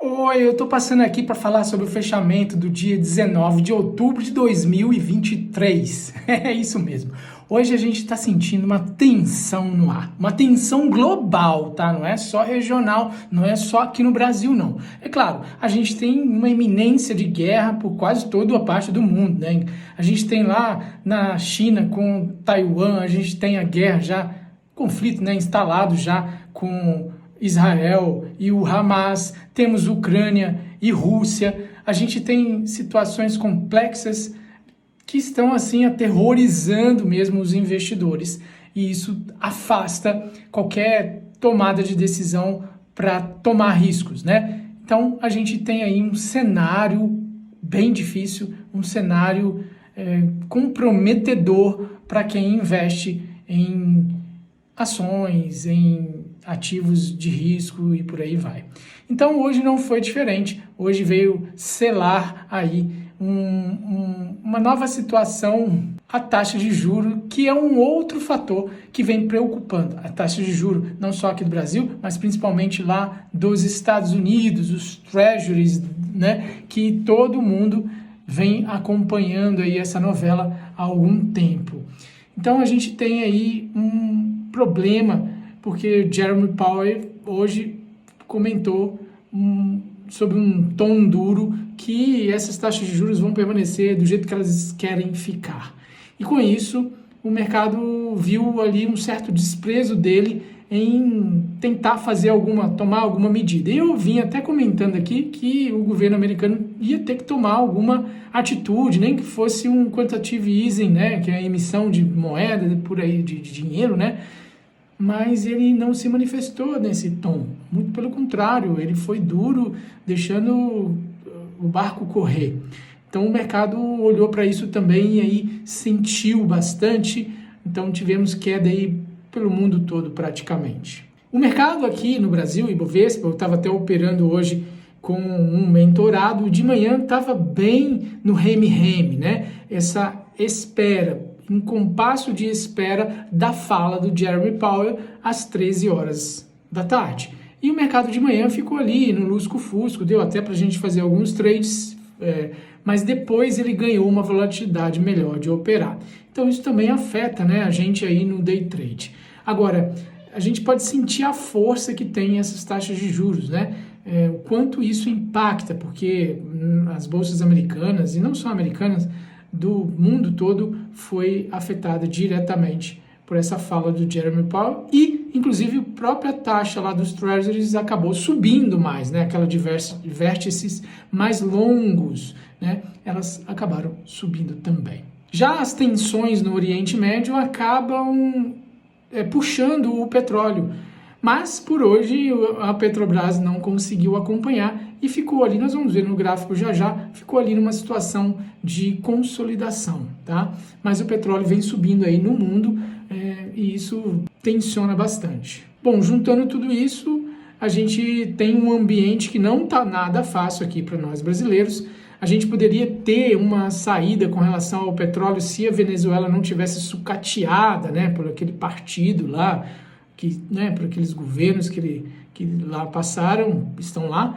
Oi, eu tô passando aqui para falar sobre o fechamento do dia 19 de outubro de 2023. É isso mesmo. Hoje a gente está sentindo uma tensão no ar, uma tensão global, tá? Não é só regional, não é só aqui no Brasil, não. É claro, a gente tem uma iminência de guerra por quase toda a parte do mundo, né? A gente tem lá na China com Taiwan, a gente tem a guerra já, conflito, né, instalado já com Israel e o Hamas, temos Ucrânia e Rússia, a gente tem situações complexas que estão assim aterrorizando mesmo os investidores e isso afasta qualquer tomada de decisão para tomar riscos, né? Então a gente tem aí um cenário bem difícil, um cenário comprometedor para quem investe em ações, em ativos de risco e por aí vai. Então hoje não foi diferente, hoje veio selar aí uma nova situação, a taxa de juro, que é um outro fator que vem preocupando. A taxa de juro não só aqui do Brasil, mas principalmente lá dos Estados Unidos, os treasuries, né, que todo mundo vem acompanhando aí essa novela há algum tempo. Então a gente tem aí um problema, porque Jerome Powell hoje comentou sobre um tom duro que essas taxas de juros vão permanecer do jeito que elas querem ficar. E com isso, o mercado viu ali um certo desprezo dele em tentar tomar alguma medida. E eu vim até comentando aqui que o governo americano ia ter que tomar alguma atitude, nem que fosse um quantitative easing, né, que é a emissão de moeda por aí, de dinheiro, né, mas ele não se manifestou nesse tom, muito pelo contrário, ele foi duro, deixando o barco correr. Então o mercado olhou para isso também e aí sentiu bastante, então tivemos queda aí pelo mundo todo praticamente. O mercado aqui no Brasil, Ibovespa, eu estava até operando hoje com um mentorado, de manhã estava bem no reme-reme, né? Essa espera, um compasso de espera da fala do Jerome Powell às 13 horas da tarde. E o mercado de manhã ficou ali no lusco-fusco, deu até para a gente fazer alguns trades, mas depois ele ganhou uma volatilidade melhor de operar. Então isso também afeta, né, a gente aí no day trade. Agora, a gente pode sentir a força que tem essas taxas de juros, né? O quanto isso impacta, porque as bolsas americanas, e não só americanas, do mundo todo foi afetada diretamente por essa fala do Jerome Powell e, inclusive, a própria taxa lá dos treasuries acabou subindo mais, né? Aquela de vértices mais longos, né? Elas acabaram subindo também. Já as tensões no Oriente Médio acabam puxando o petróleo, mas por hoje a Petrobras não conseguiu acompanhar e ficou ali, nós vamos ver no gráfico já, ficou ali numa situação de consolidação, tá? Mas o petróleo vem subindo aí no mundo e isso tensiona bastante. Bom, juntando tudo isso, a gente tem um ambiente que não está nada fácil aqui para nós brasileiros. A gente poderia ter uma saída com relação ao petróleo se a Venezuela não tivesse sucateada, né, por aquele partido lá, né, por aqueles governos que lá passaram, estão lá,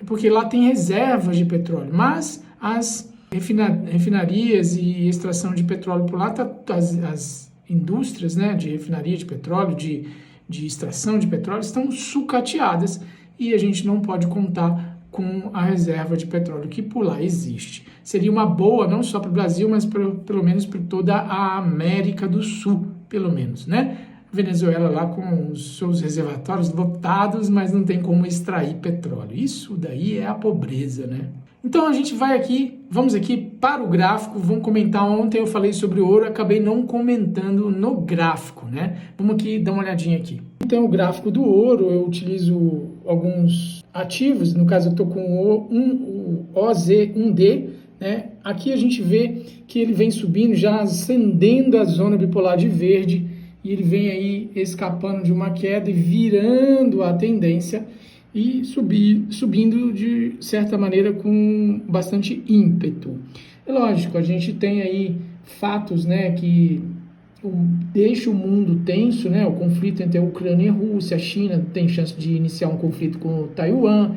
porque lá tem reservas de petróleo, mas as refinarias e extração de petróleo por lá, as indústrias, né, de refinaria de petróleo, de extração de petróleo, estão sucateadas e a gente não pode contar com a reserva de petróleo que por lá existe. Seria uma boa, não só para o Brasil, mas pelo menos para toda a América do Sul, pelo menos, né? Venezuela lá com os seus reservatórios lotados, mas não tem como extrair petróleo. Isso daí é a pobreza, né? Então a gente vamos aqui para o gráfico, vamos comentar. Ontem eu falei sobre o ouro, acabei não comentando no gráfico, né? Vamos aqui dar uma olhadinha aqui. Então o gráfico do ouro, eu utilizo alguns ativos, no caso eu estou com o OZ1D, né? Aqui a gente vê que ele vem subindo, já ascendendo a zona bipolar de verde, e ele vem aí escapando de uma queda e virando a tendência e subindo de certa maneira com bastante ímpeto. É lógico, a gente tem aí fatos, né, que deixa o mundo tenso, né? O conflito entre a Ucrânia e a Rússia, a China tem chance de iniciar um conflito com Taiwan,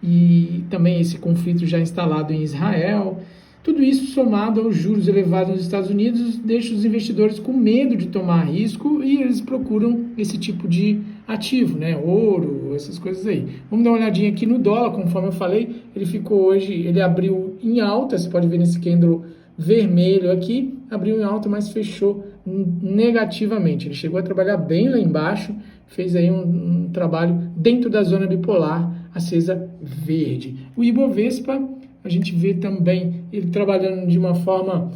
e também esse conflito já instalado em Israel. Tudo isso somado aos juros elevados nos Estados Unidos deixa os investidores com medo de tomar risco e eles procuram esse tipo de ativo, né? Ouro, essas coisas aí. Vamos dar uma olhadinha aqui no dólar, conforme eu falei, ele ficou hoje, ele abriu em alta, você pode ver nesse candle vermelho aqui, abriu em alta, mas fechou negativamente. Ele chegou a trabalhar bem lá embaixo, fez aí um trabalho dentro da zona bipolar acesa verde. O Ibovespa, a gente vê também ele trabalhando de uma forma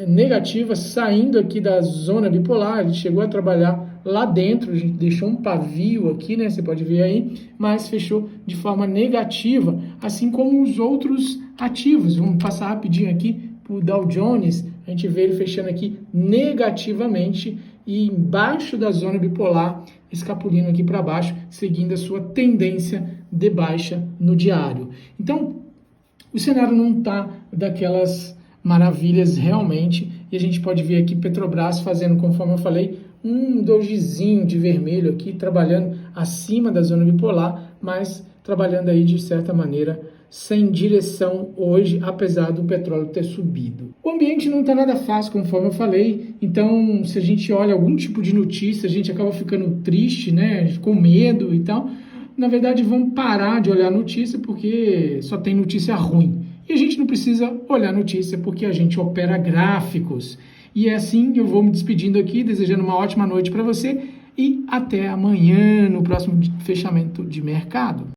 negativa, saindo aqui da zona bipolar, ele chegou a trabalhar lá dentro, a gente deixou um pavio aqui, né, você pode ver aí, mas fechou de forma negativa, assim como os outros ativos. Vamos passar rapidinho aqui o Dow Jones, a gente vê ele fechando aqui negativamente e embaixo da zona bipolar, escapulindo aqui para baixo, seguindo a sua tendência de baixa no diário. Então, o cenário não está daquelas maravilhas realmente, e a gente pode ver aqui Petrobras fazendo, conforme eu falei, um dojizinho de vermelho aqui, trabalhando acima da zona bipolar, mas trabalhando aí de certa maneira sem direção hoje, apesar do petróleo ter subido. O ambiente não está nada fácil, conforme eu falei, então se a gente olha algum tipo de notícia, a gente acaba ficando triste, né, com medo e tal. Na verdade, vamos parar de olhar notícia porque só tem notícia ruim. E a gente não precisa olhar notícia porque a gente opera gráficos. E é assim, eu vou me despedindo aqui, desejando uma ótima noite para você e até amanhã no próximo fechamento de mercado.